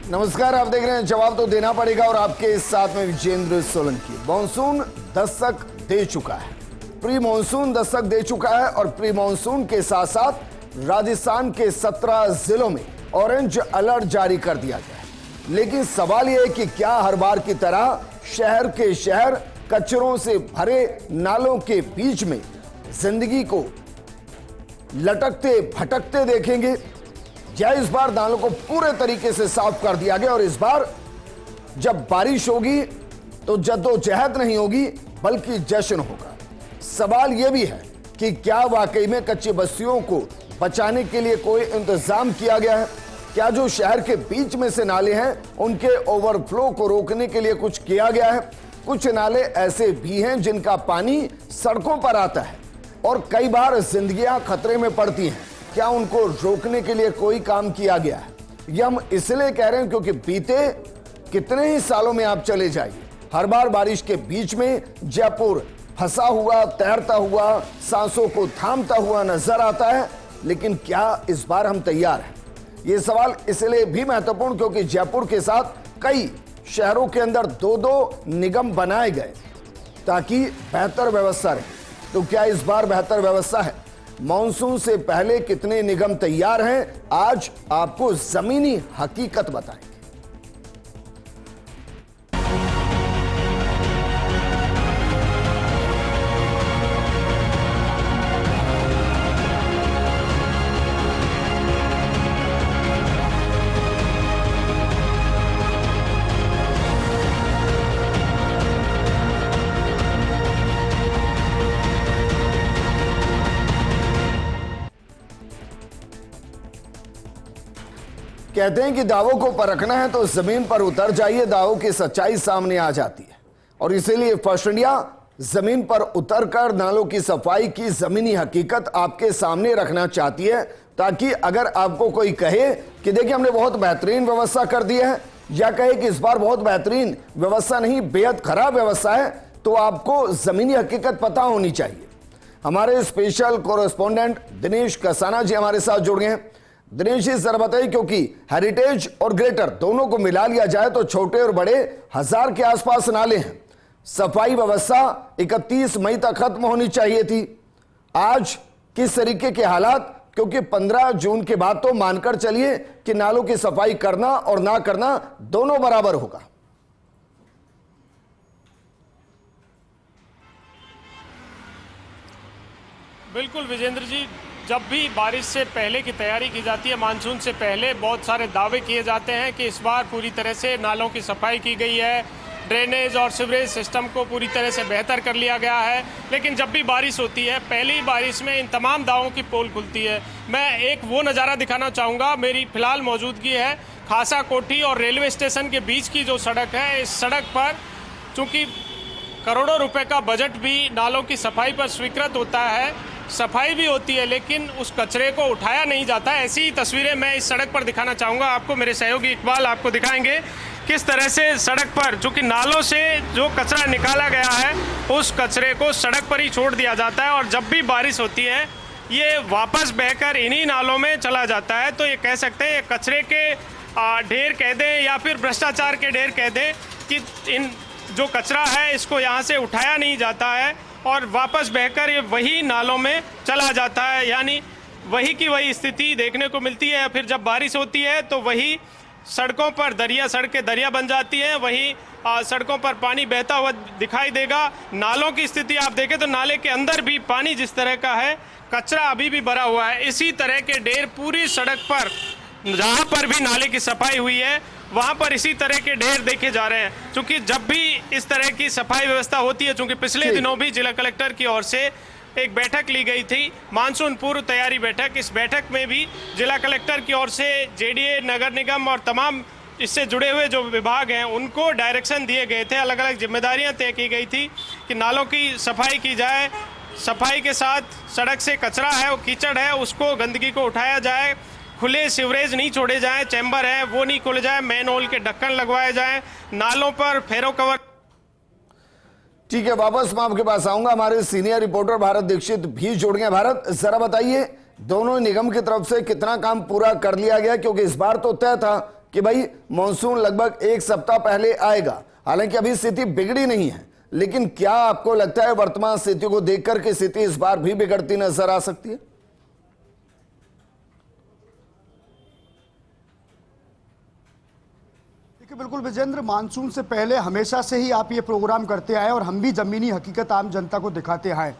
नमस्कार, आप देख रहे हैं जवाब तो देना पड़ेगा और आपके साथ में विजेंद्र सोलंकी। मानसून दस्तक दे चुका है, प्री मानसून दस्तक दे चुका है और प्री मानसून के साथ साथ राजस्थान के 17 जिलों में ऑरेंज अलर्ट जारी कर दिया गया है। लेकिन सवाल यह है कि क्या हर बार की तरह शहर के शहर कचरों से भरे नालों के बीच में जिंदगी को लटकते भटकते देखेंगे, या इस बार नालों को पूरे तरीके से साफ कर दिया गया और इस बार जब बारिश होगी तो जद्दोजहद नहीं होगी बल्कि जश्न होगा। सवाल यह भी है कि क्या वाकई में कच्ची बस्तियों को बचाने के लिए कोई इंतजाम किया गया है? क्या जो शहर के बीच में से नाले हैं उनके ओवरफ्लो को रोकने के लिए कुछ किया गया है? कुछ नाले ऐसे भी हैं जिनका पानी सड़कों पर आता है और कई बार जिंदगियां खतरे में पड़ती हैं। क्या उनको रोकने के लिए कोई काम किया गया है? ये हम इसलिए कह रहे हैं क्योंकि बीते कितने ही सालों में आप चले जाइए, हर बार बारिश के बीच में जयपुर फंसा हुआ, तैरता हुआ, सांसों को थामता हुआ नजर आता है। लेकिन क्या इस बार हम तैयार हैं? ये सवाल इसलिए भी महत्वपूर्ण क्योंकि जयपुर के साथ कई शहरों के अंदर दो निगम बनाए गए ताकि बेहतर व्यवस्था रहे। तो क्या इस बार बेहतर व्यवस्था है? मानसून से पहले कितने निगम तैयार हैं, आज आपको जमीनी हकीकत बताएंगे। कहते हैं कि दावों को परखना है तो जमीन पर उतर जाइए, दावों की सच्चाई सामने आ जाती है। और इसीलिए फर्स्ट इंडिया जमीन पर उतरकर नालों की सफाई की जमीनी हकीकत आपके सामने रखना चाहती है, ताकि अगर आपको कोई कहे कि देखिए हमने बहुत बेहतरीन व्यवस्था कर दी है, या कहे कि इस बार बहुत बेहतरीन व्यवस्था नहीं बेहद खराब व्यवस्था है, तो आपको जमीनी हकीकत पता होनी चाहिए। हमारे स्पेशल कोरेस्पोंडेंट दिनेश कसाना जी हमारे साथ जुड़ गए हैं। दिनेश जी जरा बताइए, क्योंकि हेरिटेज और ग्रेटर दोनों को मिला लिया जाए तो छोटे और बड़े 1000 के आसपास नाले हैं। सफाई व्यवस्था 31 मई तक खत्म होनी चाहिए थी। आज किस तरीके के हालात? क्योंकि 15 जून के बाद तो मानकर चलिए कि नालों की सफाई करना और ना करना दोनों बराबर होगा। बिल्कुल विजेंद्र जी, जब भी बारिश से पहले की तैयारी की जाती है, मानसून से पहले बहुत सारे दावे किए जाते हैं कि इस बार पूरी तरह से नालों की सफाई की गई है, ड्रेनेज और सीवरेज सिस्टम को पूरी तरह से बेहतर कर लिया गया है। लेकिन जब भी बारिश होती है, पहली बारिश में इन तमाम दावों की पोल खुलती है। मैं एक वो नज़ारा दिखाना चाहूँगा। मेरी फिलहाल मौजूदगी है खासा कोठी और रेलवे स्टेशन के बीच की जो सड़क है। इस सड़क पर चूँकि करोड़ों रुपए का बजट भी नालों की सफाई पर स्वीकृत होता है, सफाई भी होती है, लेकिन उस कचरे को उठाया नहीं जाता। ऐसी ही तस्वीरें मैं इस सड़क पर दिखाना चाहूँगा आपको। मेरे सहयोगी इकबाल आपको दिखाएंगे किस तरह से सड़क पर, चूँकि नालों से जो कचरा निकाला गया है उस कचरे को सड़क पर ही छोड़ दिया जाता है और जब भी बारिश होती है ये वापस बहकर इन्हीं नालों में चला जाता है। तो ये कह सकते हैं ये कचरे के ढेर कह दें या फिर भ्रष्टाचार के ढेर कह दें कि इन जो कचरा है इसको यहाँ से उठाया नहीं जाता है और वापस बहकर ये वही नालों में चला जाता है। यानी वही की वही स्थिति देखने को मिलती है। फिर जब बारिश होती है तो वही सड़कों पर दरिया, सड़कें दरिया बन जाती हैं, वही सड़कों पर पानी बहता हुआ दिखाई देगा। नालों की स्थिति आप देखें तो नाले के अंदर भी पानी जिस तरह का है, कचरा अभी भी भरा हुआ है। इसी तरह के ढेर पूरी सड़क पर जहाँ पर भी नाले की सफाई हुई है वहाँ पर इसी तरह के ढेर देखे जा रहे हैं। क्योंकि जब भी इस तरह की सफाई व्यवस्था होती है, चूँकि पिछले दिनों भी जिला कलेक्टर की ओर से एक बैठक ली गई थी, मानसून पूर्व तैयारी बैठक। इस बैठक में भी जिला कलेक्टर की ओर से जेडीए, नगर निगम और तमाम इससे जुड़े हुए जो विभाग हैं उनको डायरेक्शन दिए गए थे, अलग अलग जिम्मेदारियां तय की गई थी कि नालों की सफाई की जाए, सफाई के साथ सड़क से कचरा है, वो कीचड़ है, उसको गंदगी को उठाया जाए, खुले सीवरेज नहीं छोड़े जाएं, चैम्बर है वो नहीं खोले जाए, मैन होल के ढक्कन लगवाए जाएं, नालों पर फेरो कवर। ठीक है, वापस मैं आपके पास आऊंगा। हमारे सीनियर रिपोर्टर भारत दीक्षित भी जुड़ गए। भारत, जरा बताइए दोनों निगम की तरफ से कितना काम पूरा कर लिया गया, क्योंकि इस बार तो तय था कि भाई मॉनसून लगभग एक सप्ताह पहले आएगा। हालांकि अभी स्थिति बिगड़ी नहीं है, लेकिन क्या आपको लगता है वर्तमान स्थिति को देखकर के स्थिति इस बार भी बिगड़ती नजर आ सकती है? देखिए, बिल्कुल विजेंद्र, मानसून से पहले हमेशा से ही आप ये प्रोग्राम करते आए और हम भी जमीनी हकीकत आम जनता को दिखाते आए।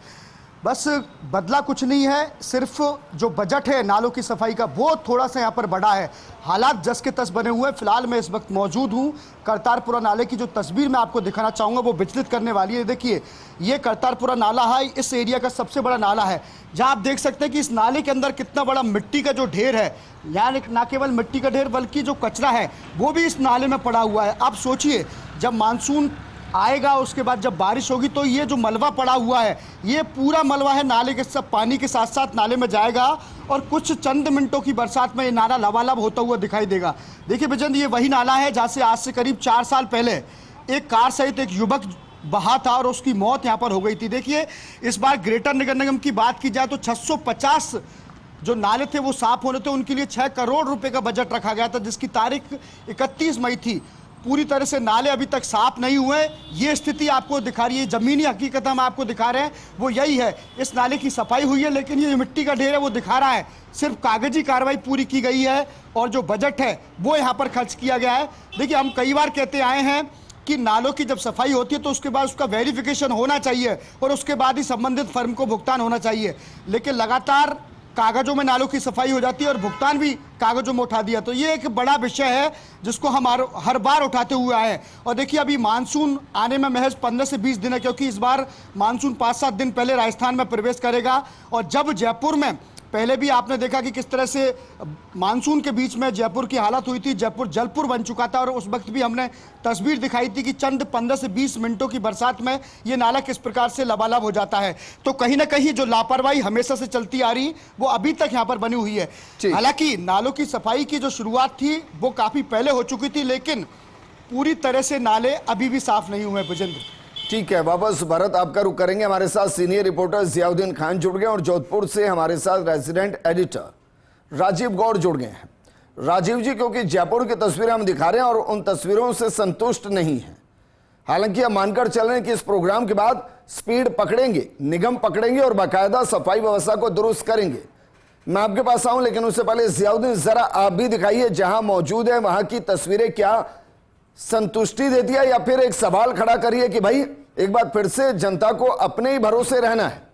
बस बदला कुछ नहीं है, सिर्फ जो बजट है नालों की सफाई का वो थोड़ा सा यहाँ पर बढ़ा है। हालात जस के तस बने हुए हैं। फिलहाल मैं इस वक्त मौजूद हूँ करतारपुरा नाले की जो तस्वीर मैं आपको दिखाना चाहूँगा वो विचलित करने वाली है। देखिए, ये करतारपुरा नाला है, इस एरिया का सबसे बड़ा नाला है, जहाँ आप देख सकते हैं कि इस नाले के अंदर कितना बड़ा मिट्टी का जो ढेर है। यहाँ ना केवल मिट्टी का ढेर बल्कि जो कचरा है वो भी इस नाले में पड़ा हुआ है। आप सोचिए, जब मानसून आएगा उसके बाद जब बारिश होगी तो ये जो मलबा पड़ा हुआ है, ये पूरा मलबा है नाले के सब पानी के साथ साथ नाले में जाएगा और कुछ चंद मिनटों की बरसात में ये नाला लबालब होता हुआ दिखाई देगा। देखिए विजेंद्र, ये वही नाला है जहाँ से आज से करीब 4 साल पहले एक कार सहित एक युवक बहा था और उसकी मौत यहाँ पर हो गई थी। देखिए, इस बार ग्रेटर नगर निगम की बात की जाए तो 650 जो नाले थे वो साफ होने थे, उनके लिए 6 करोड़ रुपए का बजट रखा गया था, जिसकी तारीख 31 मई थी। पूरी तरह से नाले अभी तक साफ नहीं हुए। ये स्थिति आपको दिखा रही है, जमीनी हकीकत हम आपको दिखा रहे हैं वो यही है। इस नाले की सफाई हुई है, लेकिन ये मिट्टी का ढेर है वो दिखा रहा है सिर्फ कागजी कार्रवाई पूरी की गई है और जो बजट है वो यहाँ पर खर्च किया गया है। देखिए, हम कई बार कहते आए हैं कि नालों की जब सफाई होती है तो उसके बाद उसका वेरिफिकेशन होना चाहिए और उसके बाद ही संबंधित फर्म को भुगतान होना चाहिए, लेकिन लगातार कागजों में नालों की सफाई हो जाती है और भुगतान भी कागजों में उठा दिया। तो ये एक बड़ा विषय है जिसको हम हर बार उठाते हुए आए हैं। और देखिए, अभी मानसून आने में महज 15 से 20 दिन है, क्योंकि इस बार मानसून 5-7 दिन पहले राजस्थान में प्रवेश करेगा। और जब जयपुर में पहले भी आपने देखा कि किस तरह से मानसून के बीच में जयपुर की हालत हुई थी, जयपुर जलपुर बन चुका था और उस वक्त भी हमने तस्वीर दिखाई थी कि चंद 15 से 20 मिनटों की बरसात में ये नाला किस प्रकार से लबालब हो जाता है। तो कहीं ना कहीं जो लापरवाही हमेशा से चलती आ रही वो अभी तक यहाँ पर बनी हुई है। हालांकि नालों की सफाई की जो शुरुआत थी वो काफी पहले हो चुकी थी, लेकिन पूरी तरह से नाले अभी भी साफ नहीं हुए। विजेंद्र, ठीक है, वापस भरत आपका रुख करेंगे। हमारे साथ सीनियर रिपोर्टर जियाउद्दीन खान जुड़ गए और जोधपुर से हमारे साथ रेजिडेंट एडिटर राजीव गौड़ जुड़ गए हैं। राजीव जी, क्योंकि जयपुर की तस्वीरें हम दिखा रहे हैं और उन तस्वीरों से संतुष्ट नहीं है, हालांकि हम मानकर चल रहे हैं कि इस प्रोग्राम के बाद स्पीड पकड़ेंगे, निगम पकड़ेंगे और बाकायदा सफाई व्यवस्था को दुरुस्त करेंगे। मैं आपके पास आऊं, लेकिन उससे पहले जियाउद्दीन, जरा आप भी दिखाइए, जहां मौजूद है वहां की तस्वीरें क्या संतुष्टि देती है या फिर एक सवाल खड़ा करिए कि भाई एक बार फिर से जनता को अपने ही भरोसे रहना है?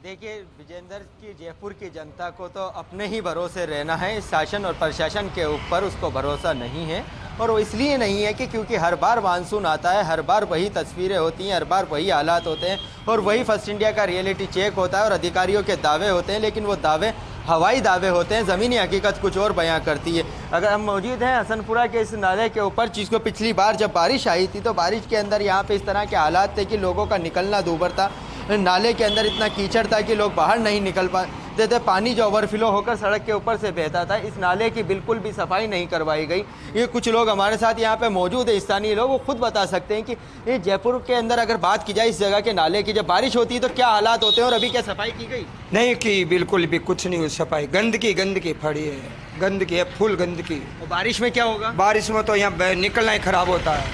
देखिए विजेंद्र की जयपुर की जनता को तो अपने ही भरोसे रहना है, शासन और प्रशासन के ऊपर उसको भरोसा नहीं है। और वो इसलिए नहीं है कि क्योंकि हर बार मानसून आता है, हर बार वही तस्वीरें होती हैं, हर बार वही हालात होते हैं और वही फर्स्ट इंडिया का रियलिटी चेक होता है और अधिकारियों के दावे होते हैं, लेकिन वो दावे हवाई दावे होते हैं, ज़मीनी हकीकत कुछ और बयां करती है। अगर हम मौजूद हैं हसनपुरा के इस नाले के ऊपर, जिसको पिछली बार जब बारिश आई थी तो बारिश के अंदर यहाँ पे इस तरह के हालात थे कि लोगों का निकलना दूभर था। नाले के अंदर इतना कीचड़ था कि लोग बाहर नहीं निकल पाते थे, पानी जो ओवरफ्लो होकर सड़क के ऊपर से बहता था। इस नाले की बिल्कुल भी सफाई नहीं करवाई गई। ये कुछ लोग हमारे साथ यहाँ पे मौजूद है, स्थानीय लोग, वो खुद बता सकते हैं कि ये जयपुर के अंदर अगर बात की जाए इस जगह के नाले की, जब बारिश होती है तो क्या हालात होते हैं और अभी क्या सफाई की गई? नहीं की, बिल्कुल भी कुछ नहीं हुई सफाई। गंदगी पड़ी है, गंदगी है, फुल गंदगी। और बारिश में क्या होगा? बारिश में तो यहाँ निकलना ही खराब होता है।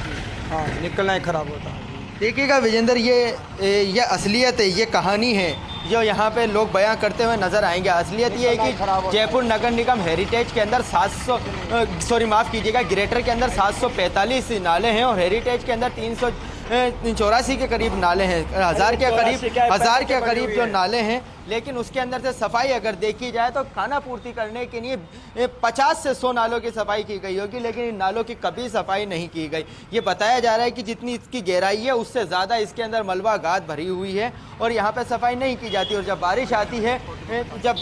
हाँ, निकलना ही खराब होता है। देखिएगा विजेंद्र, ये असलियत है, ये कहानी है जो यहाँ पे लोग बयां करते हुए नजर आएंगे। असलियत ये है कि जयपुर नगर निगम हेरिटेज के अंदर 700 ग्रेटर के अंदर 745 नाले हैं और हेरिटेज के अंदर 384 के करीब नाले हैं, 1000 के करीब जो नाले हैं। लेकिन उसके अंदर से सफाई अगर देखी जाए तो खाना पूर्ति करने के लिए 50 से 100 नालों की सफाई की गई होगी, लेकिन इन नालों की कभी सफाई नहीं की गई। ये बताया जा रहा है कि जितनी इसकी गहराई है उससे ज़्यादा इसके अंदर मलबा गाद भरी हुई है और यहाँ पे सफाई नहीं की जाती। और जब बारिश आती है जब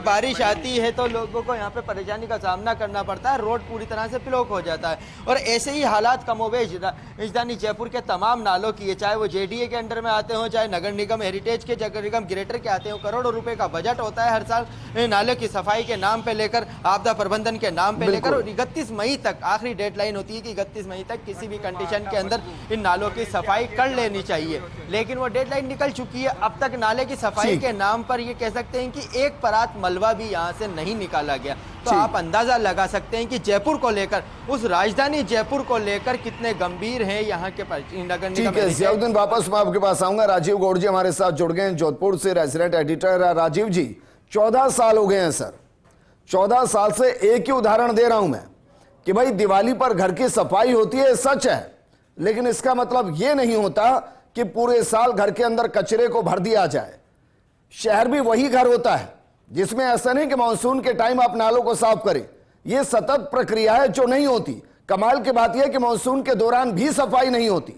बारिश आती है तो लोगों को यहाँ पे परेशानी का सामना करना पड़ता है, रोड पूरी तरह से ब्लॉक हो जाता है। और ऐसे ही हालात कमोबेश राजधानी जयपुर के तमाम नालों की है, चाहे वो जेडीए के अंडर में आते हों, चाहे नगर निगम हेरिटेज के, नगर निगम ग्रेटर के आते हों। करोड़ों रुपए का बजट होता है हर साल नालों की सफाई के नाम पे लेकर, आपदा प्रबंधन के नाम पे लेकर। और 31 मई तक आखिरी डेडलाइन होती है कि 31 मई तक किसी भी कंडीशन के अंदर इन नालों की सफाई कर लेनी चाहिए, लेकिन वो डेडलाइन निकल चुकी है। अब तक नाले की सफाई के नाम पर ये कह सकते हैं कि एक परात मलबा भी यहाँ से नहीं निकाला गया। तो आप अंदाजा लगा सकते हैं कि जयपुर को लेकर, उस राजधानी जयपुर को लेकर कितने गंभीर हैं यहाँ के नगर निगम। ठीक है जियाउद्दीन, वापस मैं आपके पास आऊंगा। राजीव गौड़ जी हमारे साथ जुड़ गए हैं जोधपुर से, रेजिडेंट एडिटर। राजीव जी, 14 साल हो गए हैं सर, 14 साल से एक ही उदाहरण दे रहा हूं मैं कि भाई दिवाली पर घर की सफाई होती है, सच है, लेकिन इसका मतलब यह नहीं होता कि पूरे साल घर के अंदर कचरे को भर दिया जाए। शहर भी वही घर होता है जिसमें ऐसा नहीं कि मानसून के टाइम आप नालों को साफ करें, यह सतत प्रक्रिया है जो नहीं होती। कमाल की बात यह कि मानसून के दौरान भी सफाई नहीं होती।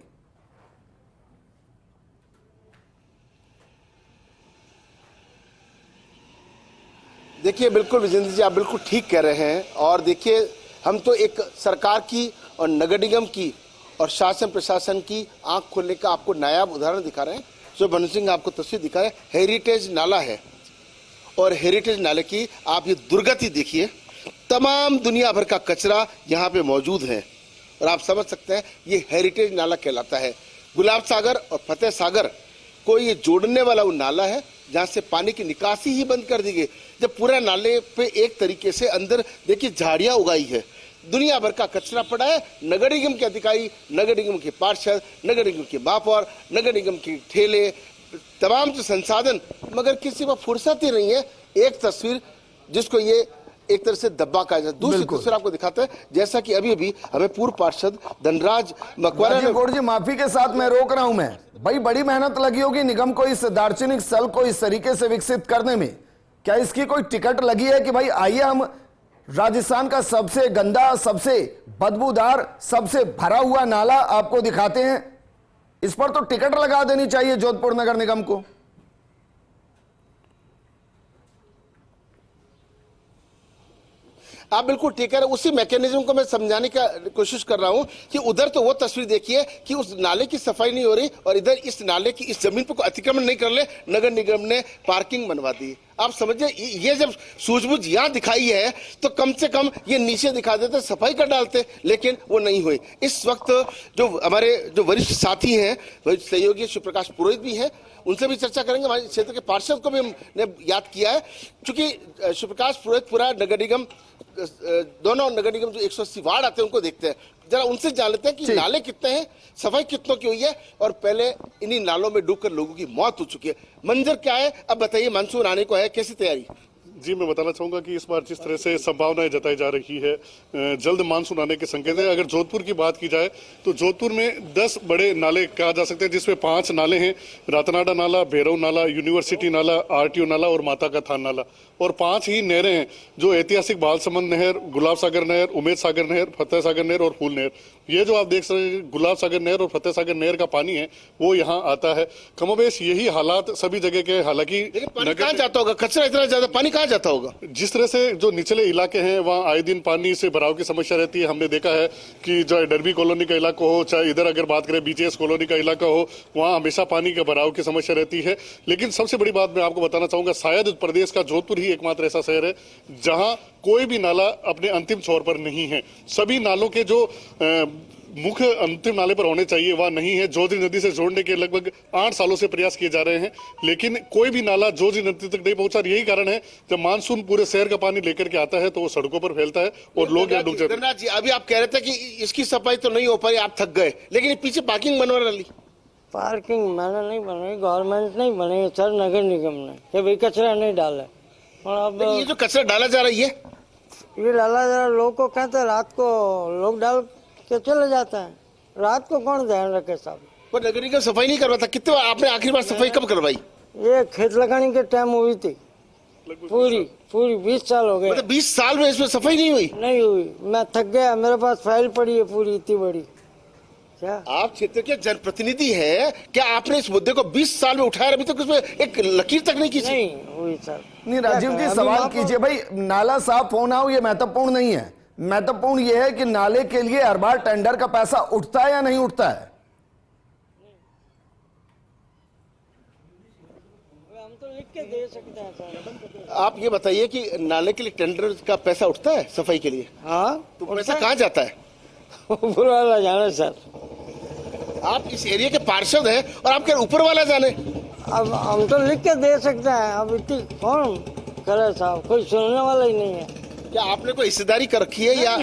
देखिए बिल्कुल विजेंद्र जी, आप बिल्कुल ठीक कह रहे हैं। और देखिए, हम तो एक सरकार की और नगर निगम की और शासन प्रशासन की आंख खोलने का आपको नायाब उदाहरण दिखा रहे हैं। जो भनु सिंह आपको तस्वीर दिखा रहे हैं, हेरिटेज नाला है, और हेरिटेज नाले की आप ये दुर्गति देखिए। तमाम दुनिया भर का कचरा यहाँ पे मौजूद है, और आप समझ सकते हैं ये हेरिटेज नाला कहलाता है। गुलाब सागर और फतेह सागर को ये जोड़ने वाला वो नाला है जहाँ से पानी की निकासी ही बंद कर दी गई। जब पूरा नाले पे एक तरीके से अंदर देखिए झाड़ियाँ उगाई है, दुनिया भर का कचरा पड़ा है। नगर निगम के अधिकारी, नगर निगम के पार्षद, नगर निगम के महापौर, नगर निगम के ठेले, तमाम जो संसाधन, मगर किसी को फुर्सत ही नहीं है। एक तस्वीर जिसको ये एक तरह से दब्बा कहा जाए। दूसरी तस्वीर आपको दिखाते हैं, जैसा कि अभी अभी हमें पूर्व पार्षद धनराज मकवाना ने। गौड़ जी, माफी के साथ मैं रोक रहा हूं। मैं भाई बड़ी मेहनत लगी होगी निगम को इस दार्शनिक स्थल को इस तरीके से विकसित करने में। क्या इसकी कोई टिकट लगी है कि भाई आइए हम राजस्थान का सबसे गंदा, सबसे बदबूदार, सबसे भरा हुआ नाला आपको दिखाते हैं? इस पर तो टिकट लगा देनी चाहिए जोधपुर नगर निगम को। आप बिल्कुल ठीक है। उसी मैकेनिज्म को मैं समझाने का कोशिश कर रहा हूं कि उधर तो वो तस्वीर देखिए कि उस नाले की सफाई नहीं हो रही, और इधर इस नाले की इस जमीन पर कोई अतिक्रमण नहीं कर ले, नगर निगम ने पार्किंग बनवा दी। आप समझिए, ये जब सूझबूझ यहां दिखाई है तो कम से कम ये नीचे दिखा देते, सफाई कर डालते, लेकिन वो नहीं हुई। इस वक्त जो हमारे जो वरिष्ठ साथी हैं, वरिष्ठ सहयोगी शिवप्रकाश पुरोहित भी हैं, उनसे भी चर्चा करेंगे। हमारे क्षेत्र के पार्षद को भी हमने याद किया है, क्योंकि शिवप्रकाश पुरोहित पूरा नगर निगम, दोनों नगर निगम जो 180 वार्ड आते हैं उनको देखते हैं। जरा उनसे जान लेते हैं कि नाले कितने हैं, सफाई कितनों की हुई है, और पहले इन्हीं नालों में डूबकर लोगों की मौत हो चुकी है। मंजर क्या है, अब बताइए। मानसून आने को है, कैसी तैयारी? जी, मैं बताना चाहूंगा कि इस बार जिस तरह से संभावनाएं जताई जा रही है, जल्द मानसून आने के संकेत है। अगर जोधपुर की बात की जाए तो जोधपुर में 10 बड़े नाले कहा जा सकते हैं, जिसमें 5 नाले हैं। रातनाडा नाला, भैरव नाला, यूनिवर्सिटी नाला, आरटीओ नाला और माता का थान नाला, और 5 ही नहरें हैं जो ऐतिहासिक बालसमंद नहर, गुलाब सागर नहर, उमेद सागर नहर, फतेह सागर नहर और फूल नहर। ये जो आप देख सकते हैं गुलाब सागर नहर और फतेह सागर नहर का पानी है वो यहाँ आता है। कमोबेश यही हालात सभी जगह के, हालांकि कहाँ जाता होगा कचरा, इतना ज्यादा पानी कहाँ जाता होगा? जिस तरह से जो निचले इलाके हैं वहाँ आए दिन पानी से भराव की समस्या रहती है। हमने देखा है कि चाहे डरबी कॉलोनी का इलाका हो, चाहे इधर अगर बात करें बीचेस कॉलोनी का इलाका हो, वहाँ हमेशा पानी के भराव की समस्या रहती है। लेकिन सबसे बड़ी बात मैं आपको बताना चाहूंगा, शायद प्रदेश का जोधपुर ही एकमात्र ऐसा शहर है जहां कोई भी नाला अपने अंतिम छोर पर नहीं है। सभी नालों के जो मुख्य अंतिम नाले पर होने चाहिए वह नहीं है। जोजी नदी से जोड़ने के लगभग 8 सालों से प्रयास किए जा रहे हैं, लेकिन कोई भी नाला जोजी नदी तक नहीं पहुंचा। यही कारण है जब मानसून पूरे शहर का पानी लेकर के आता है तो वो सड़कों पर फैलता है और लोग यहाँ डूब जाते हैं। जी, अभी आप कह रहे थे कि इसकी सफाई तो नहीं हो पाई, आप थक गए, लेकिन पीछे पार्किंग बनवा रही। पार्किंग मैंने नहीं बनाई, गवर्नमेंट नहीं बनाई सर, नगर निगम ने, कि भाई कचरा नहीं डाला। और अब ये जो कचरा डाला जा रही है, ये डाला जा रहा, लोग को कहते हैं रात को लोग डाल के चले जाते हैं, रात को कौन ध्यान रखे साहब? पर नगर निगम सफाई नहीं करवाता। कितने बार आपने आखिरी बार सफाई कब करवाई? ये खेत लगाने के टाइम हुई थी, पूरी 20 साल हो गए। मतलब 20 साल में इसमें सफाई नहीं हुई? नहीं हुई, मैं थक गया, मेरे पास फाइल पड़ी है पूरी इतनी बड़ी। क्या आप क्षेत्र के जनप्रतिनिधि हैं, क्या आपने इस मुद्दे को 20 साल में उठाया, अभी तक उसमें एक लकीर तक नहीं खींची? नहीं हुई सर। नहीं राजीव जी, सवाल कीजिए भाई, नाला साफ होना हो ये महत्वपूर्ण नहीं है, महत्वपूर्ण ये है कि नाले के लिए हर बार टेंडर का पैसा उठता है या नहीं उठता है। हम तो लिख के दे सकते हैं सर। आप ये बताइए कि नाले के लिए टेंडर का पैसा उठता है सफाई के लिए? हाँ, तो पैसा कहाँ जाता है? ऊपर वाला जाने सर। आप इस एरिया के पार्षद हैं और आपके ऊपर वाला जाने। अब हम तो लिख के दे सकते हैं, अब इतनी कौन करे साहब, कोई सुनने वाला ही नहीं है। क्या आपने कोई हिस्सेदारी कर रखी है या?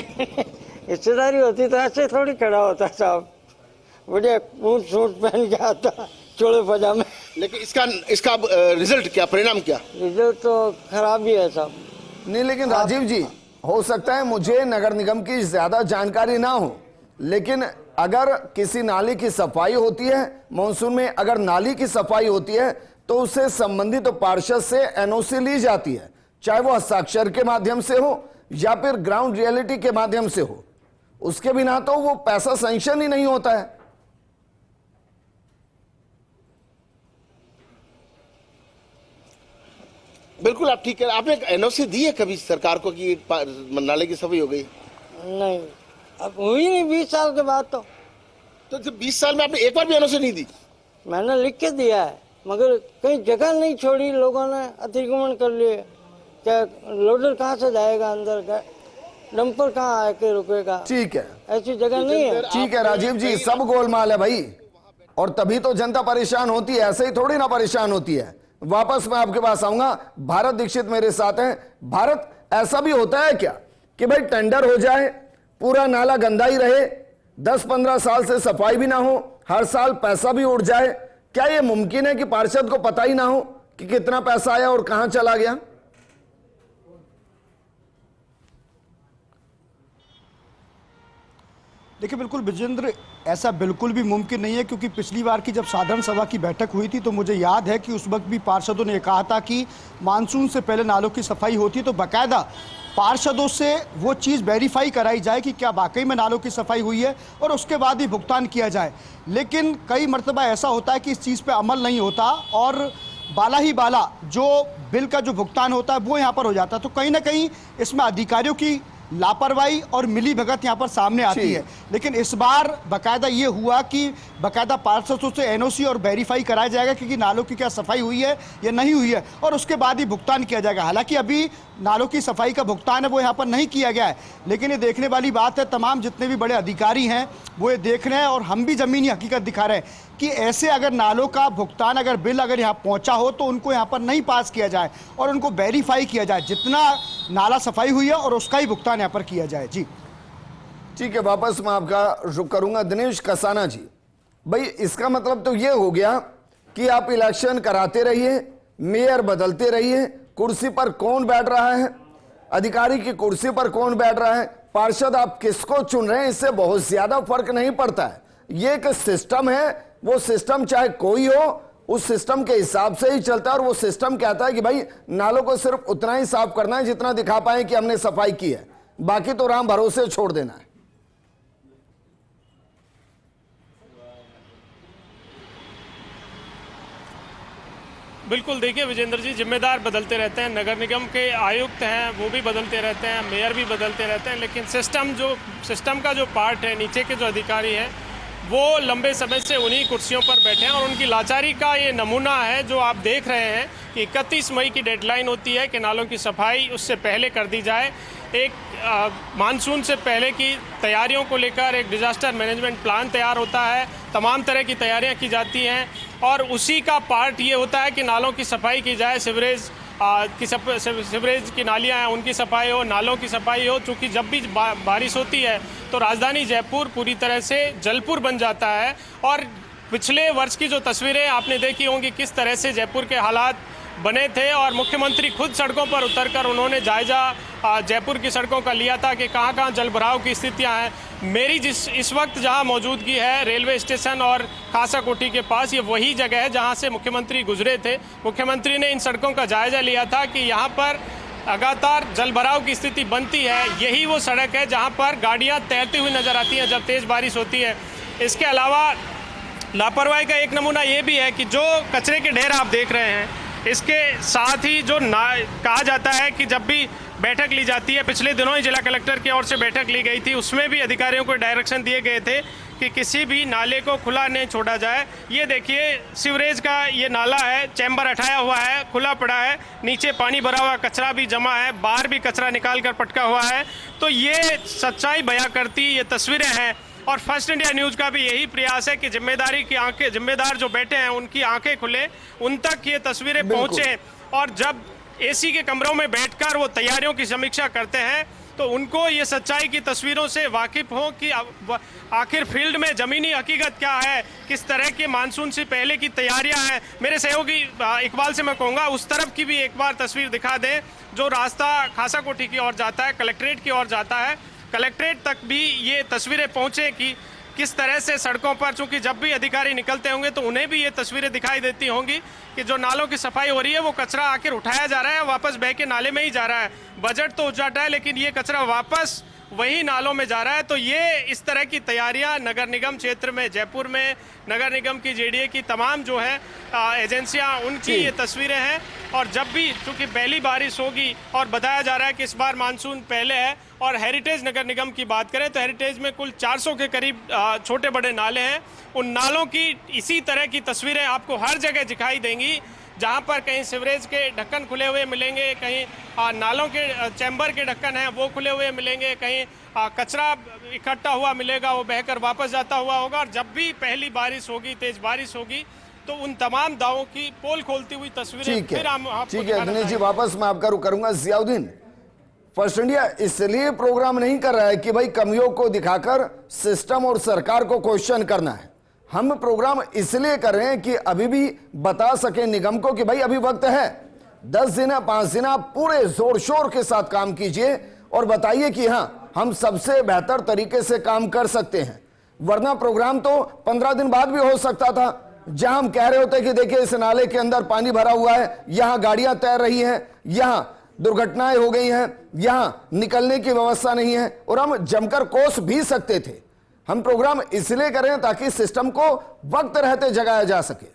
हिस्सेदारी होती तो ऐसे थोड़ी खड़ा होता साहब, बढ़िया सूट पहन के आता, चोले पजामे। लेकिन इसका रिजल्ट क्या, परिणाम क्या? रिजल्ट तो खराब ही है साहब। नहीं लेकिन राजीव जी, हो सकता है मुझे नगर निगम की ज्यादा जानकारी ना हो, लेकिन अगर किसी नाली की सफाई होती है मॉनसून में, अगर नाली की सफाई होती है तो उससे संबंधित पार्षद से एनओसी ली जाती है, चाहे वो हस्ताक्षर के माध्यम से हो या फिर ग्राउंड रियलिटी के माध्यम से हो। उसके बिना तो वो पैसा सैंक्शन ही नहीं होता है। बिल्कुल आप ठीक है। आपने एनओसी दी है कभी सरकार को कि नाले की सफाई हो गई? नहीं, अब हुई नहीं 20 साल के बाद। तो जब 20 साल में आपने एक बार भी एनओसी नहीं दी? मैंने लिख के दिया है, मगर कहीं जगह नहीं छोड़ी, लोगों ने अतिक्रमण कर लिए। क्या लोडर कहाँ से जाएगा अंदर का, डंपर कहाँ आके रुकेगा? ठीक है, ऐसी जगह नहीं है। ठीक है राजीव जी, सब गोलमाल है भाई, और तभी तो जनता परेशान होती है, ऐसे ही थोड़ी ना परेशान होती है। वापस मैं आपके पास आऊंगा। भारत दीक्षित मेरे साथ हैं। भारत, ऐसा भी होता है क्या कि भाई टेंडर हो जाए, पूरा नाला गंदा ही रहे, 10-15 साल से सफाई भी ना हो, हर साल पैसा भी उड़ जाए? क्या यह मुमकिन है कि पार्षद को पता ही ना हो कि कितना पैसा आया और कहां चला गया? देखिए बिल्कुल विजेंद्र, ऐसा बिल्कुल भी मुमकिन नहीं है, क्योंकि पिछली बार की जब साधारण सभा की बैठक हुई थी तो मुझे याद है कि उस वक्त भी पार्षदों ने कहा था कि मानसून से पहले नालों की सफाई होती है तो बाकायदा पार्षदों से वो चीज़ वेरीफाई कराई जाए कि क्या वाकई में नालों की सफाई हुई है और उसके बाद ही भुगतान किया जाए। लेकिन कई मरतबा ऐसा होता है कि इस चीज़ पर अमल नहीं होता और बाला ही बाला जो बिल का जो भुगतान होता है वो यहाँ पर हो जाता है। तो कहीं ना कहीं इसमें अधिकारियों की लापरवाही और मिली भगत यहाँ पर सामने आती है। लेकिन इस बार बाकायदा ये हुआ कि बाकायदा पार्षदों से एनओसी और वेरीफाई कराया जाएगा कि नालों की क्या सफाई हुई है या नहीं हुई है, और उसके बाद ही भुगतान किया जाएगा। हालांकि अभी नालों की सफाई का भुगतान है वो यहाँ पर नहीं किया गया है, लेकिन ये देखने वाली बात है, तमाम जितने भी बड़े अधिकारी हैं वो ये देख रहे हैं और हम भी ज़मीनी हकीकत दिखा रहे हैं कि ऐसे अगर नालों का भुगतान, अगर बिल अगर यहाँ पहुँचा हो तो उनको यहाँ पर नहीं पास किया जाए और उनको वेरीफाई किया जाए, जितना नाला सफाई हुई है और उसका ही भुगतान यहाँ पर किया जाए। जी ठीक है, वापस मैं आपका रुख करूंगा। दिनेश कसाना जी, भाई इसका मतलब तो ये हो गया कि आप इलेक्शन कराते रहिए, मेयर बदलते रहिए, कुर्सी पर कौन बैठ रहा है, अधिकारी की कुर्सी पर कौन बैठ रहा है, पार्षद आप किसको चुन रहे हैं, इससे बहुत ज्यादा फर्क नहीं पड़ता है। ये एक सिस्टम है, वो सिस्टम चाहे कोई हो उस सिस्टम के हिसाब से ही चलता है, और वो सिस्टम कहता है कि भाई नालों को सिर्फ उतना ही साफ करना है जितना दिखा पाए कि हमने सफाई की है, बाकी तो राम भरोसे छोड़ देना है। बिल्कुल, देखिए विजेंद्र जी, जिम्मेदार बदलते रहते हैं, नगर निगम के आयुक्त हैं वो भी बदलते रहते हैं, मेयर भी बदलते रहते हैं, लेकिन सिस्टम का जो पार्ट है, नीचे के जो अधिकारी हैं वो लंबे समय से उन्हीं कुर्सियों पर बैठे हैं। और उनकी लाचारी का ये नमूना है जो आप देख रहे हैं कि 31 मई की डेडलाइन होती है कि नालों की सफाई उससे पहले कर दी जाए। एक मानसून से पहले की तैयारियों को लेकर एक डिजास्टर मैनेजमेंट प्लान तैयार होता है, तमाम तरह की तैयारियां की जाती हैं और उसी का पार्ट ये होता है कि नालों की सफाई की जाए, सीवरेज की नालियां हैं उनकी सफाई हो, नालों की सफाई हो। चूँकि जब भी बारिश होती है तो राजधानी जयपुर पूरी तरह से जलपुर बन जाता है। और पिछले वर्ष की जो तस्वीरें आपने देखी होंगी किस तरह से जयपुर के हालात बने थे, और मुख्यमंत्री खुद सड़कों पर उतरकर उन्होंने जायजा जयपुर की सड़कों का लिया था कि कहां कहां जलभराव की स्थितियां हैं। मेरी इस वक्त जहां मौजूदगी है रेलवे स्टेशन और खासा कोठी के पास, ये वही जगह है जहां से मुख्यमंत्री गुजरे थे। मुख्यमंत्री ने इन सड़कों का जायजा लिया था कि यहाँ पर लगातार जलभराव की स्थिति बनती है। यही वो सड़क है जहाँ पर गाड़ियाँ तैरती हुई नजर आती हैं जब तेज़ बारिश होती है। इसके अलावा लापरवाही का एक नमूना ये भी है कि जो कचरे के ढेर आप देख रहे हैं इसके साथ ही जो कहा जाता है कि जब भी बैठक ली जाती है, पिछले दिनों ही जिला कलेक्टर की ओर से बैठक ली गई थी, उसमें भी अधिकारियों को डायरेक्शन दिए गए थे कि किसी भी नाले को खुला नहीं छोड़ा जाए। ये देखिए सीवरेज का ये नाला है, चैम्बर हटाया हुआ है, खुला पड़ा है, नीचे पानी भरा हुआ, कचरा भी जमा है, बाहर भी कचरा निकाल कर पटका हुआ है। तो ये सच्चाई बयां करती ये तस्वीरें हैं और फर्स्ट इंडिया न्यूज़ का भी यही प्रयास है कि जिम्मेदारी की आंखें, जिम्मेदार जो बैठे हैं उनकी आंखें खुले, उन तक ये तस्वीरें पहुंचे और जब एसी के कमरों में बैठकर वो तैयारियों की समीक्षा करते हैं तो उनको ये सच्चाई की तस्वीरों से वाकिफ हो कि आखिर फील्ड में ज़मीनी हकीकत क्या है, किस तरह के मानसून से पहले की तैयारियां हैं। मेरे सहयोगी इकबाल से मैं कहूँगा उस तरफ की भी एक बार तस्वीर दिखा दें जो रास्ता खासा कोठी की ओर जाता है, कलेक्ट्रेट की ओर जाता है। कलेक्ट्रेट तक भी ये तस्वीरें पहुँचे कि किस तरह से सड़कों पर, चूंकि जब भी अधिकारी निकलते होंगे तो उन्हें भी ये तस्वीरें दिखाई देती होंगी कि जो नालों की सफाई हो रही है वो कचरा आखिर उठाया जा रहा है, वापस बह के नाले में ही जा रहा है। बजट तो उजाटा है लेकिन ये कचरा वापस वही नालों में जा रहा है। तो ये इस तरह की तैयारियां नगर निगम क्षेत्र में, जयपुर में नगर निगम की जेडीए की तमाम जो है एजेंसियां, उनकी ये तस्वीरें हैं। और जब भी चूंकि पहली बारिश होगी और बताया जा रहा है कि इस बार मानसून पहले है और हेरिटेज नगर निगम की बात करें तो हेरिटेज में कुल 400 के करीब छोटे बड़े नाले हैं। उन नालों की इसी तरह की तस्वीरें आपको हर जगह दिखाई देंगी जहां पर कहीं सीवरेज के ढक्कन खुले हुए मिलेंगे, कहीं नालों के चैम्बर के ढक्कन हैं वो खुले हुए मिलेंगे, कहीं कचरा इकट्ठा हुआ मिलेगा वो बहकर वापस जाता हुआ होगा। और जब भी पहली बारिश होगी, तेज बारिश होगी तो उन तमाम दावों की पोल खोलती हुई तस्वीरें फिर हम आपको ठीक है दिनेश जी, वापस मैं आपका रुख करूंगा। जियाउद्दीन, फर्स्ट इंडिया इसलिए प्रोग्राम नहीं कर रहा है कि भाई कमियों को दिखाकर सिस्टम और सरकार को क्वेश्चन करना है। हम प्रोग्राम इसलिए कर रहे हैं कि अभी भी बता सके निगम को कि भाई अभी वक्त है, 10 दिन 5 दिन आप पूरे जोर शोर के साथ काम कीजिए और बताइए कि हाँ हम सबसे बेहतर तरीके से काम कर सकते हैं। वरना प्रोग्राम तो 15 दिन बाद भी हो सकता था, जहां हम कह रहे होते कि देखिए इस नाले के अंदर पानी भरा हुआ है, यहां गाड़ियां तैर रही हैं, यहां दुर्घटनाएं हो गई हैं, यहां निकलने की व्यवस्था नहीं है और हम जमकर कोस भी सकते थे। हम प्रोग्राम इसलिए कर रहे हैं ताकि सिस्टम को वक्त रहते जगाया जा सके।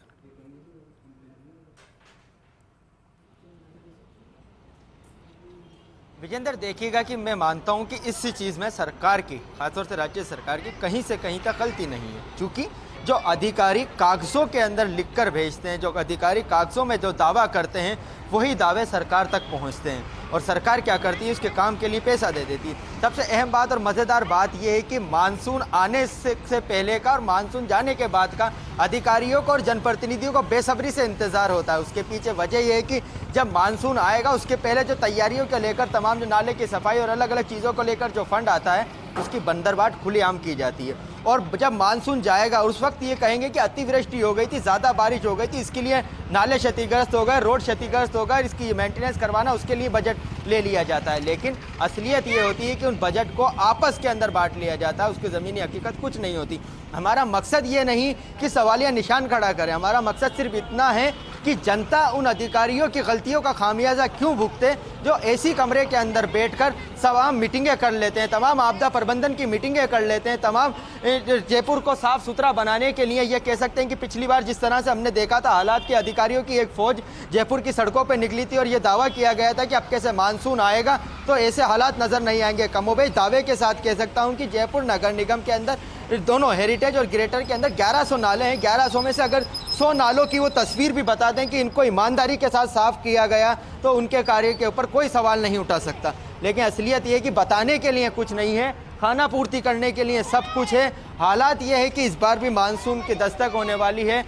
विजेंद्र, देखिएगा कि मैं मानता हूं कि इस चीज़ में सरकार की, खासतौर से राज्य सरकार की कहीं से कहीं तक गलती नहीं है, क्योंकि जो अधिकारी कागजों के अंदर लिखकर भेजते हैं, जो अधिकारी कागजों में जो दावा करते हैं वही दावे सरकार तक पहुंचते हैं और सरकार क्या करती है, उसके काम के लिए पैसा दे देती है। सबसे अहम बात और मज़ेदार बात यह है कि मानसून आने से पहले का और मानसून जाने के बाद का अधिकारियों को और जनप्रतिनिधियों को बेसब्री से इंतजार होता है। उसके पीछे वजह यह है कि जब मानसून आएगा उसके पहले जो तैयारियों को लेकर तमाम जो नाले की सफाई और अलग अलग चीज़ों को लेकर जो फंड आता है उसकी बंदरबाट खुलेआम की जाती है। और जब मानसून जाएगा उस वक्त ये कहेंगे कि अतिवृष्टि हो गई थी, ज़्यादा बारिश हो गई थी, इसके लिए नाले क्षतिग्रस्त हो गए, रोड क्षतिग्रस्त हो गए, इसकी मेंटेनेंस करवाना, उसके लिए बजट ले लिया जाता है। लेकिन असलियत ये होती है कि उन बजट को आपस के अंदर बांट लिया जाता है, उसकी ज़मीनी हकीकत कुछ नहीं होती। हमारा मकसद ये नहीं कि सवालिया निशान खड़ा करें, हमारा मकसद सिर्फ इतना है कि जनता उन अधिकारियों की गलतियों का खामियाजा क्यों भुगते जो एसी कमरे के अंदर बैठकर तमाम मीटिंगें कर लेते हैं, तमाम आपदा प्रबंधन की मीटिंगें कर लेते हैं, तमाम जयपुर को साफ सुथरा बनाने के लिए। ये कह सकते हैं कि पिछली बार जिस तरह से हमने देखा था हालात के अधिकारियों की एक फौज जयपुर की सड़कों पर निकली थी और ये दावा किया गया था कि अब कैसे मानसून आएगा तो ऐसे हालात नजर नहीं आएंगे। कमोबेश दावे के साथ कह सकता हूँ कि जयपुर नगर निगम के अंदर दोनों हेरिटेज और ग्रेटर के अंदर 1100 नाले हैं। 1100 में से अगर 100 नालों की वो तस्वीर भी बता दें कि इनको ईमानदारी के साथ साफ किया गया तो उनके कार्य के ऊपर कोई सवाल नहीं उठा सकता। लेकिन असलियत ये है कि बताने के लिए कुछ नहीं है, खाना पूर्ति करने के लिए सब कुछ है। हालात ये है कि इस बार भी मानसून की दस्तक होने वाली है,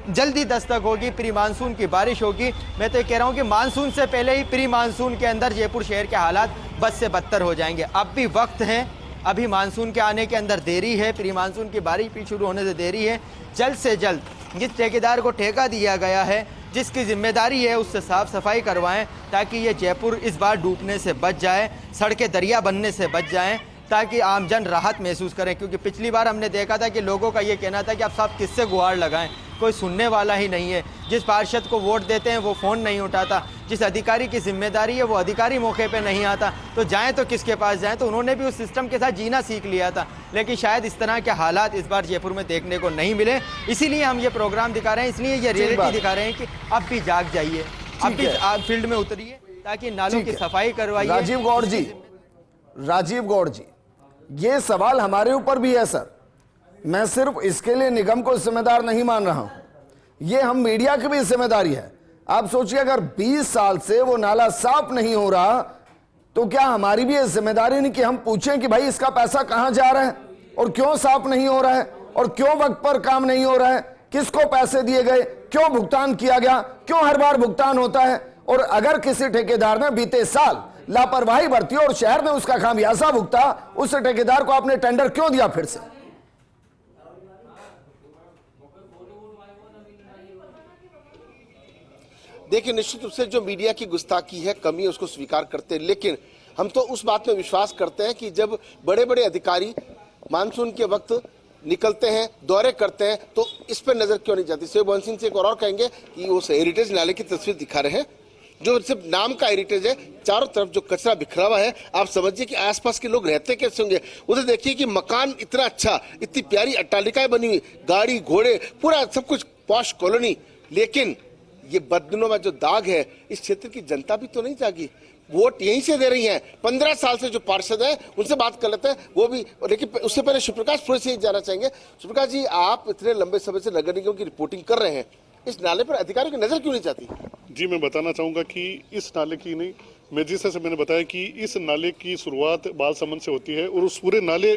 जल्दी दस्तक होगी, प्री मानसून की बारिश होगी। मैं तो ये कह रहा हूँ कि मानसून से पहले ही प्री मानसून के अंदर जयपुर शहर के हालात बद से बदतर हो जाएंगे। अब भी वक्त है, अभी मानसून के आने के अंदर देरी है, प्री मानसून की बारिश भी शुरू होने से देरी है। जल्द से जल्द जिस ठेकेदार को ठेका दिया गया है, जिसकी जिम्मेदारी है, उससे साफ सफाई करवाएं ताकि ये जयपुर इस बार डूबने से बच जाए, सड़कें दरिया बनने से बच जाएं, ताकि आमजन राहत महसूस करें। क्योंकि पिछली बार हमने देखा था कि लोगों का ये कहना था कि आप साहब किससे गुहार लगाएं, कोई सुनने वाला ही नहीं है। जिस पार्षद को वोट देते हैं वो फ़ोन नहीं उठाता, जिस अधिकारी की जिम्मेदारी है वो अधिकारी मौके पे नहीं आता, तो जाएं तो किसके पास जाएं। तो उन्होंने भी उस सिस्टम के साथ जीना सीख लिया था। लेकिन शायद इस तरह के हालात इस बार जयपुर में देखने को नहीं मिले, इसीलिए हम ये प्रोग्राम दिखा रहे हैं, इसलिए ये रियलिटी दिखा रहे हैं कि अब भी जाग जाइए। आप फील्ड में उतरिए ताकि नालों ठीक की है। सफाई करवाइए। राजीव गौड़ जी, ये सवाल हमारे ऊपर भी है सर। मैं सिर्फ इसके लिए निगम को जिम्मेदार नहीं मान रहा हूं, ये हम मीडिया की भी जिम्मेदारी है। आप सोचिए अगर 20 साल से वो नाला साफ नहीं हो रहा तो क्या हमारी भी ये जिम्मेदारी नहीं कि हम पूछें कि भाई इसका पैसा कहां जा रहा है और क्यों साफ नहीं हो रहा है और क्यों वक्त पर काम नहीं हो रहा है, किसको पैसे दिए गए, क्यों भुगतान किया गया, क्यों हर बार भुगतान होता है। और अगर किसी ठेकेदार ने बीते साल लापरवाही बरती और शहर में उसका खामियाजा भुगता, उस ठेकेदार को आपने टेंडर क्यों दिया फिर से? देखिए, निश्चित रूप से जो मीडिया की गुस्ताखी है, कमी है, उसको स्वीकार करते हैं, लेकिन हम तो उस बात में विश्वास करते हैं कि जब बड़े बड़े अधिकारी मानसून के वक्त निकलते हैं, दौरे करते हैं, तो इस पर नजर क्यों नहीं जाती। सेव बंसी से एक और कहेंगे कि वो हेरिटेज नाले की तस्वीर दिखा रहे हैं, जो सिर्फ नाम का हेरिटेज है। चारों तरफ जो कचरा बिखरा हुआ है, आप समझिए कि आसपास के लोग रहते कैसे होंगे। उधर देखिए कि मकान इतना अच्छा, इतनी प्यारी अट्टालिकाएं बनी हुई, गाड़ी घोड़े, पूरा सब कुछ पॉश कॉलोनी, लेकिन ये बददिनों में जो दाग है, इस क्षेत्र की जनता भी तो नहीं जागी। वोट यहीं से दे रही है। 15 साल से जो पार्षद है उनसे बात कर लेते हैं, वो भी। लेकिन उससे पहले शिवप्रकाश पुरी से जाना चाहेंगे। शिवप्रकाश जी, आप इतने लंबे समय से नगर निगम की रिपोर्टिंग कर रहे हैं, इस नाले पर अधिकारियों की नजर क्यों नहीं जाती? जी, मैं बताना चाहूंगा कि इस नाले की नहीं, मैं जिस तरह से मैंने बताया कि इस नाले की शुरुआत बालसमंद से होती है और उस पूरे नाले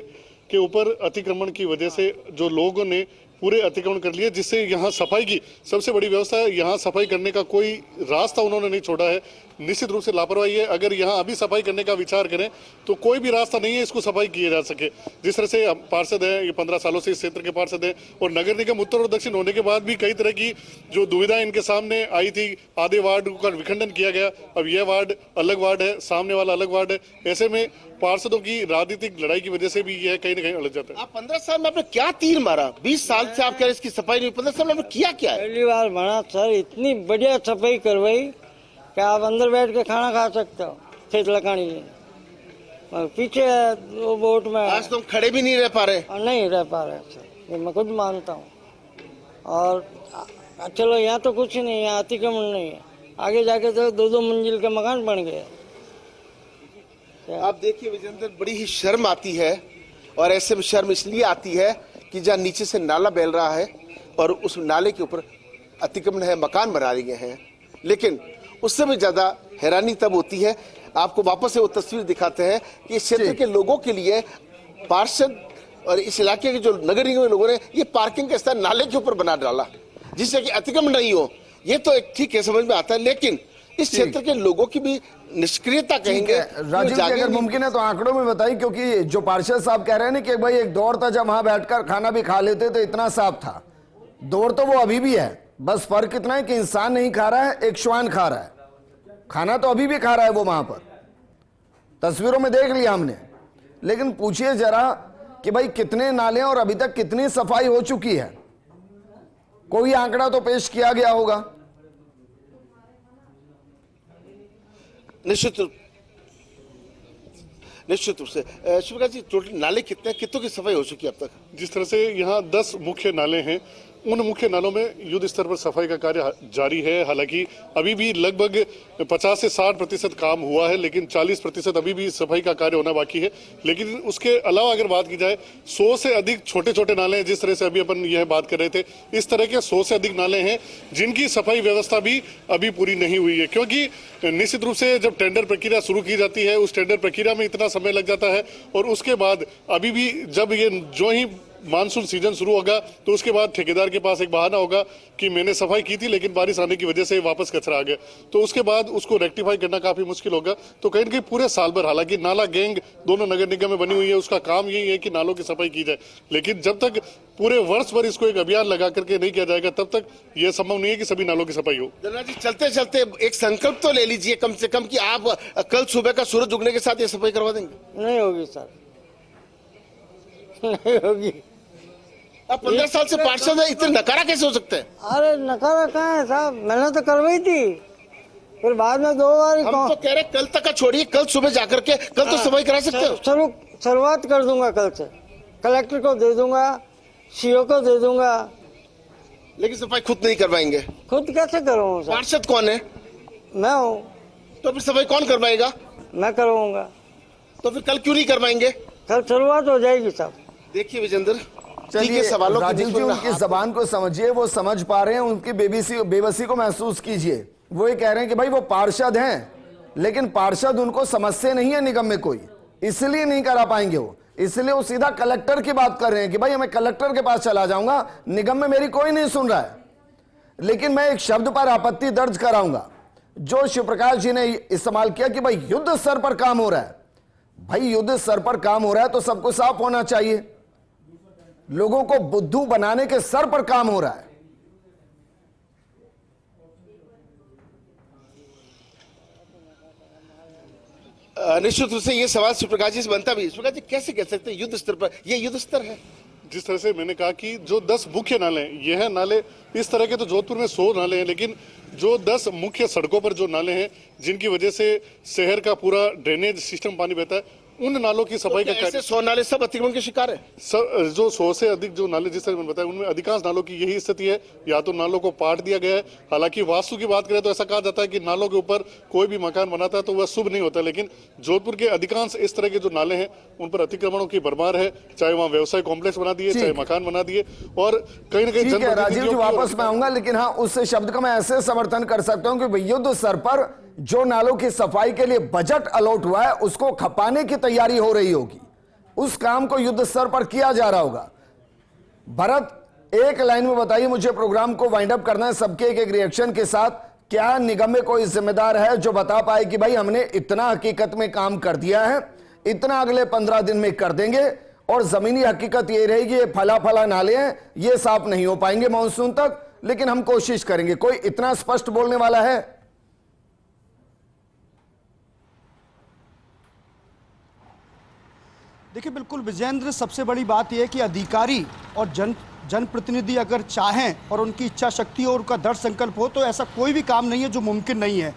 के ऊपर अतिक्रमण की वजह से जो लोगों ने पूरे अतिक्रमण कर लिया, जिससे यहाँ सफाई की सबसे बड़ी व्यवस्था है। यहाँ सफाई करने का कोई रास्ता उन्होंने नहीं छोड़ा है। निश्चित रूप से लापरवाही है। अगर यहाँ अभी सफाई करने का विचार करें तो कोई भी रास्ता नहीं है इसको सफाई किया जा सके। जिस तरह से पार्षद हैं, ये 15 सालों से इस क्षेत्र के पार्षद हैं और नगर निगम उत्तर और दक्षिण होने के बाद भी कई तरह की जो दुविधाएं इनके सामने आई थी। आधे वार्ड का विखंडन किया गया, अब यह वार्ड अलग वार्ड है, सामने वाला अलग वार्ड है। ऐसे में पार्षदों की राजनीतिक लड़ाई की वजह से भी यह कहीं ना कहीं अलग जाता है। आप 15 साल में आपने क्या तीर मारा? 20 साल से आप कह रहे इसकी सफाई नहीं, 15 साल में आपने किया क्या है? पहली बार बना सर, इतनी बढ़िया सफाई करवाई कि आप अंदर बैठ के खाना खा सकते हो, खेत लकानी में। और पीछे वो बोट में आज तो हम खड़े भी नहीं रह पा रहे। और नहीं रह पा रहे सर, ये मैं खुद मानता हूँ। और चलो यहाँ तो कुछ नहीं, यहाँ अतिक्रमण नहीं है, आगे जाके तो 2-2 मंजिल के मकान बन गए। आप देखिए विजेंद्र, बड़ी ही शर्म आती है, और ऐसे में शर्म इसलिए आती है कि जहाँ नीचे से नाला बह रहा है और उस नाले के ऊपर अतिक्रमण है, मकान बना लिए हैं, लेकिन उससे भी ज्यादा हैरानी तब होती है। आपको वापस से वो तस्वीर दिखाते हैं कि इस क्षेत्र के लोगों के लिए पार्षद और इस इलाके के जो नगर निगम के लोगों ने ये पार्किंग का स्थान नाले के ऊपर बना डाला, जिससे कि अतिक्रमण नहीं हो। ये तो एक ठीक है, समझ में आता है, लेकिन इस क्षेत्र के लोगों की भी निष्क्रियता कहेंगे। राजीव जी, अगर मुमकिन है तो आंकड़ों में बताइए, क्योंकि जो पार्षद साहब कह रहे हैं ना कि भाई एक दौर था जब वहां बैठकर खाना भी खा लेते तो इतना साफ था, दौर तो वो अभी भी है, बस फर्क इतना है कि इंसान नहीं खा रहा है, एक श्वान खा रहा है। खाना तो अभी भी खा रहा है वो, वहां पर तस्वीरों में देख लिया हमने। लेकिन पूछिए जरा कि भाई कितने नाले और अभी तक कितनी सफाई हो चुकी है, कोई आंकड़ा तो पेश किया गया होगा। निश्चित रूप से शिवप्रकाश जी, टोटल नाले कितनों की सफाई हो चुकी है अब तक? जिस तरह से यहाँ 10 मुख्य नाले हैं, उन मुख्य नालों में युद्ध स्तर पर सफाई का कार्य जारी है। हालांकि अभी भी लगभग 50 से 60% काम हुआ है, लेकिन 40% अभी भी सफाई का कार्य होना बाकी है। लेकिन उसके अलावा अगर बात की जाए, 100 से अधिक छोटे छोटे नाले हैं। जिस तरह से अभी अपन यह बात कर रहे थे, इस तरह के 100 से अधिक नाले हैं जिनकी सफाई व्यवस्था भी अभी पूरी नहीं हुई है, क्योंकि निश्चित रूप से जब टेंडर प्रक्रिया शुरू की जाती है, उस टेंडर प्रक्रिया में इतना समय लग जाता है, और उसके बाद अभी भी जब ये जो ही मानसून सीजन शुरू होगा तो उसके बाद ठेकेदार के पास एक बहाना होगा कि मैंने सफाई की थी लेकिन बारिश आने की वजह से वापस कचरा आ गया, तो उसके बाद उसको रेक्टिफाई करना काफी मुश्किल होगा। तो कहीं ना कहीं पूरे साल भर, हालांकि नाला गैंग दोनों नगर निगम में बनी हुई है, उसका काम यही है कि नालों की सफाई की जाए, लेकिन जब तक पूरे वर्ष भर इसको एक अभियान लगा करके नहीं किया जाएगा तब तक यह संभव नहीं है कि सभी नालों की सफाई हो। धन्यवाद जी, चलते चलते एक संकल्प तो ले लीजिए कम से कम कि आप कल सुबह का सूरज उगने के साथ ये सफाई करवा देंगे। नहीं होगी सर, नहीं होगी। आप 15 साल से पार्षद है, इतने नकारा कैसे हो सकते हैं? अरे नकारा कहाँ है साहब, मैंने तो करवाई थी, फिर बाद में 2 बार हम तो कह रहे कल तक का छोड़िए, कल सुबह जाकर के कल तो सफाई करा सकते हो। शुरुआत कर दूंगा कल से, कलेक्टर को दे दूंगा, सीओ को दे दूंगा। लेकिन सफाई खुद नहीं करवाएंगे? खुद कैसे करूँ सर? पार्षद कौन है? मैं हूँ। तो फिर सफाई कौन करवाएगा? मैं करवाऊंगा। तो फिर कल क्यों नहीं करवाएंगे? कल शुरुआत हो जाएगी सब। देखिए विजेंद्र, चलिए सवालों राजीव जी, उनकी जबान को समझिए, वो समझ पा रहे हैं, उनकी बेबसी को महसूस कीजिए। वो ये कह रहे हैं कि भाई वो पार्षद हैं, लेकिन पार्षद उनको समस्या नहीं है निगम में कोई, इसलिए नहीं करा पाएंगे वो, इसलिए वो सीधा कलेक्टर की बात कर रहे हैं कि भाई मैं कलेक्टर के पास चला जाऊंगा, निगम में मेरी कोई नहीं सुन रहा है, लेकिन मैं एक शब्द पर आपत्ति दर्ज कराऊंगा जो शिव प्रकाश जी ने इस्तेमाल किया कि भाई युद्ध स्तर पर काम हो रहा है। भाई युद्ध स्तर पर काम हो रहा है तो सबको साफ होना चाहिए, लोगों को बुद्धू बनाने के स्तर पर काम हो रहा है। निश्चित रूप से ये सवाल शिवप्रकाश जी से बनता भी। शिवप्रकाश जी कैसे कह सकते हैं युद्ध स्तर पर? ये युद्ध स्तर है। जिस तरह से मैंने कहा कि जो 10 मुख्य नाले हैं, ये हैं नाले, इस तरह के तो जोधपुर में 100 नाले हैं, लेकिन जो 10 मुख्य सड़कों पर जो नाले हैं जिनकी वजह से शहर का पूरा ड्रेनेज सिस्टम पानी बहता है, उन नालों की सफाई का ऐसे 100 नाले सब अतिक्रमण के शिकार है। जो 100 से अधिक जो नाले जिस तरह मैंने बताया, उनमें अधिकांश नालों की यही स्थिति है, या तो नालों को पाट दिया गया है। हालांकि वास्तु की बात करें तो ऐसा कहा जाता है कि नालों के ऊपर कोई भी मकान बनाता है तो वह शुभ नहीं होता, लेकिन जोधपुर के अधिकांश इस तरह के जो नाले हैं उन पर अतिक्रमणों की भरमार है, चाहे वहाँ व्यवसाय कॉम्प्लेक्स बना दिए, चाहे मकान बना दिए, और कहीं ना कहीं राजीव जी वापस में आऊंगा, लेकिन हाँ उस शब्द का मैं ऐसे समर्थन कर सकता हूं कि युद्ध स्तर पर जो नालों की सफाई के लिए बजट अलॉट हुआ है उसको खपाने की तैयारी हो रही होगी, उस काम को युद्ध स्तर पर किया जा रहा होगा। भरत एक लाइन में बताइए मुझे, प्रोग्राम को वाइंड अप करना है सबके एक एक रिएक्शन के साथ, क्या निगम में कोई जिम्मेदार है जो बता पाए कि भाई हमने इतना हकीकत में काम कर दिया है, इतना अगले 15 दिन में कर देंगे, और जमीनी हकीकत ये रहेगी ये फला नाले हैं, ये साफ नहीं हो पाएंगे मानसून तक, लेकिन हम कोशिश करेंगे। कोई इतना स्पष्ट बोलने वाला है? देखिए बिल्कुल विजेंद्र, सबसे बड़ी बात यह है कि अधिकारी और जनप्रतिनिधि अगर चाहें और उनकी इच्छा शक्ति और उनका दृढ़ संकल्प हो तो ऐसा कोई भी काम नहीं है जो मुमकिन नहीं है।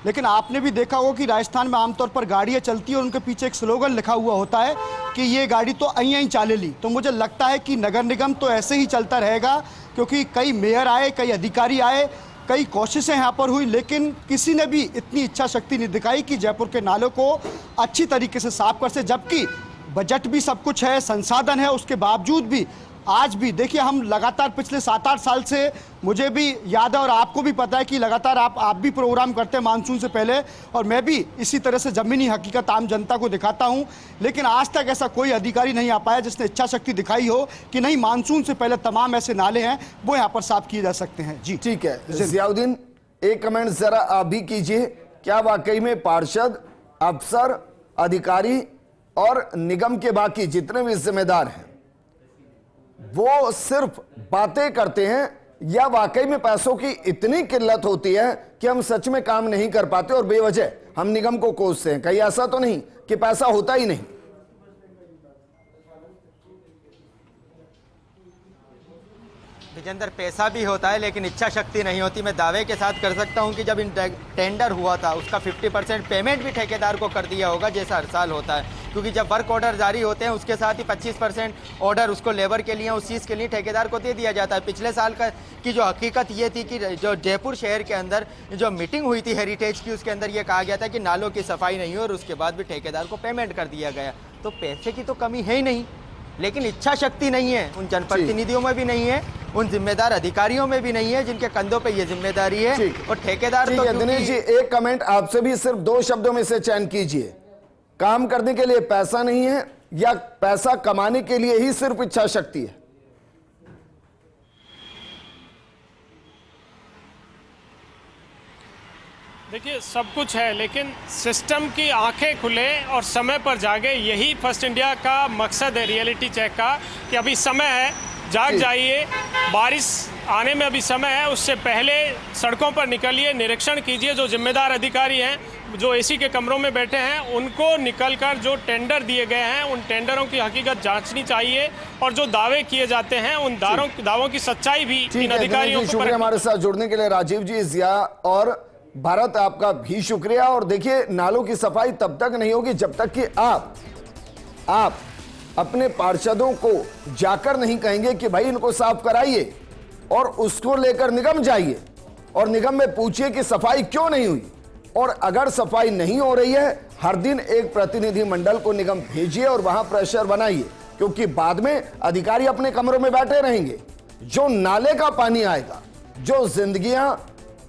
लेकिन आपने भी देखा होगा कि राजस्थान में आमतौर पर गाड़ियां चलती है और उनके पीछे एक स्लोगन लिखा हुआ होता है कि ये गाड़ी तो अई चाले ली। तो मुझे लगता है कि नगर निगम तो ऐसे ही चलता रहेगा, क्योंकि कई मेयर आए, कई अधिकारी आए, कई कोशिशें यहाँ पर हुई, लेकिन किसी ने भी इतनी इच्छा शक्ति नहीं दिखाई कि जयपुर के नालों को अच्छी तरीके से साफ कर से, जबकि बजट भी सब कुछ है, संसाधन है, उसके बावजूद भी आज भी देखिए हम लगातार पिछले 7-8 साल से, मुझे भी याद है और आपको भी पता है कि लगातार आप भी प्रोग्राम करते हैं मानसून से पहले, और मैं भी इसी तरह से जमीनी हकीकत आम जनता को दिखाता हूं, लेकिन आज तक ऐसा कोई अधिकारी नहीं आ पाया जिसने इच्छा शक्ति दिखाई हो कि नहीं मानसून से पहले तमाम ऐसे नाले हैं वो यहाँ पर साफ किए जा सकते हैं। जी ठीक है, जियाउद्दीन एक कमेंट जरा आप भी कीजिए, क्या वाकई में पार्षद, अफसर, अधिकारी और निगम के बाकी जितने भी जिम्मेदार हैं वो सिर्फ बातें करते हैं, या वाकई में पैसों की इतनी किल्लत होती है कि हम सच में काम नहीं कर पाते और बेवजह हम निगम को कोसते हैं? कहीं ऐसा तो नहीं कि पैसा होता ही नहीं? विजेंद्र, पैसा भी होता है लेकिन इच्छा शक्ति नहीं होती। मैं दावे के साथ कर सकता हूं कि जब इन टेंडर हुआ था उसका 50% पेमेंट भी ठेकेदार को कर दिया होगा, जैसा हर साल होता है, क्योंकि जब वर्क ऑर्डर जारी होते हैं उसके साथ ही 25% ऑर्डर उसको लेबर के लिए, उस चीज़ के लिए ठेकेदार को दे दिया जाता है। पिछले साल की जो हकीकत ये थी कि जो जयपुर शहर के अंदर जो मीटिंग हुई थी हेरिटेज की, उसके अंदर ये कहा गया था कि नालों की सफाई नहीं हो, और उसके बाद भी ठेकेदार को पेमेंट कर दिया गया। तो पैसे की तो कमी है ही नहीं, लेकिन इच्छा शक्ति नहीं है, उन जनप्रतिनिधियों में भी नहीं है, उन जिम्मेदार अधिकारियों में भी नहीं है जिनके कंधों पे ये जिम्मेदारी है। और ठेकेदार तो दिनेश जी एक कमेंट आपसे भी सिर्फ 2 शब्दों में से चयन कीजिए, काम करने के लिए पैसा नहीं है या पैसा कमाने के लिए ही सिर्फ इच्छा शक्ति है? देखिए सब कुछ है, लेकिन सिस्टम की आंखें खुले और समय पर जागे, यही फर्स्ट इंडिया का मकसद है रियलिटी चेक का, कि अभी समय है, जाग जाइए, बारिश आने में अभी समय है, उससे पहले सड़कों पर निकलिए, निरीक्षण कीजिए। जो जिम्मेदार अधिकारी हैं, जो एसी के कमरों में बैठे हैं, उनको निकलकर जो टेंडर दिए गए हैं उन टेंडरों की हकीकत जांचनी चाहिए, और जो दावे किए जाते हैं उन दावों की सच्चाई भी इन अधिकारियों को। शुक्रिया हमारे साथ जुड़ने के लिए राजीव जी, जिया और भारत, आपका भी शुक्रिया। और देखिए नालों की सफाई तब तक नहीं होगी जब तक कि आप अपने पार्षदों को जाकर नहीं कहेंगे कि भाई इनको साफ कराइए, और उसको लेकर निगम जाइए और निगम में पूछिए कि सफाई क्यों नहीं हुई। और अगर सफाई नहीं हो रही है, हर दिन एक प्रतिनिधि मंडल को निगम भेजिए और वहां प्रेशर बनाइए, क्योंकि बाद में अधिकारी अपने कमरों में बैठे रहेंगे। जो नाले का पानी आएगा, जो जिंदगियां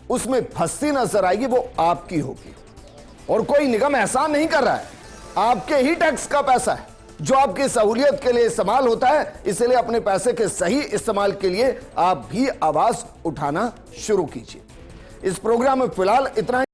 उसमें फंसती नजर आएगी, वो आपकी होगी। और कोई निगम एहसान नहीं कर रहा है, आपके ही टैक्स का पैसा है जो आपकी सहूलियत के लिए इस्तेमाल होता है। इसलिए अपने पैसे के सही इस्तेमाल के लिए आप भी आवाज उठाना शुरू कीजिए। इस प्रोग्राम में फिलहाल इतना ही।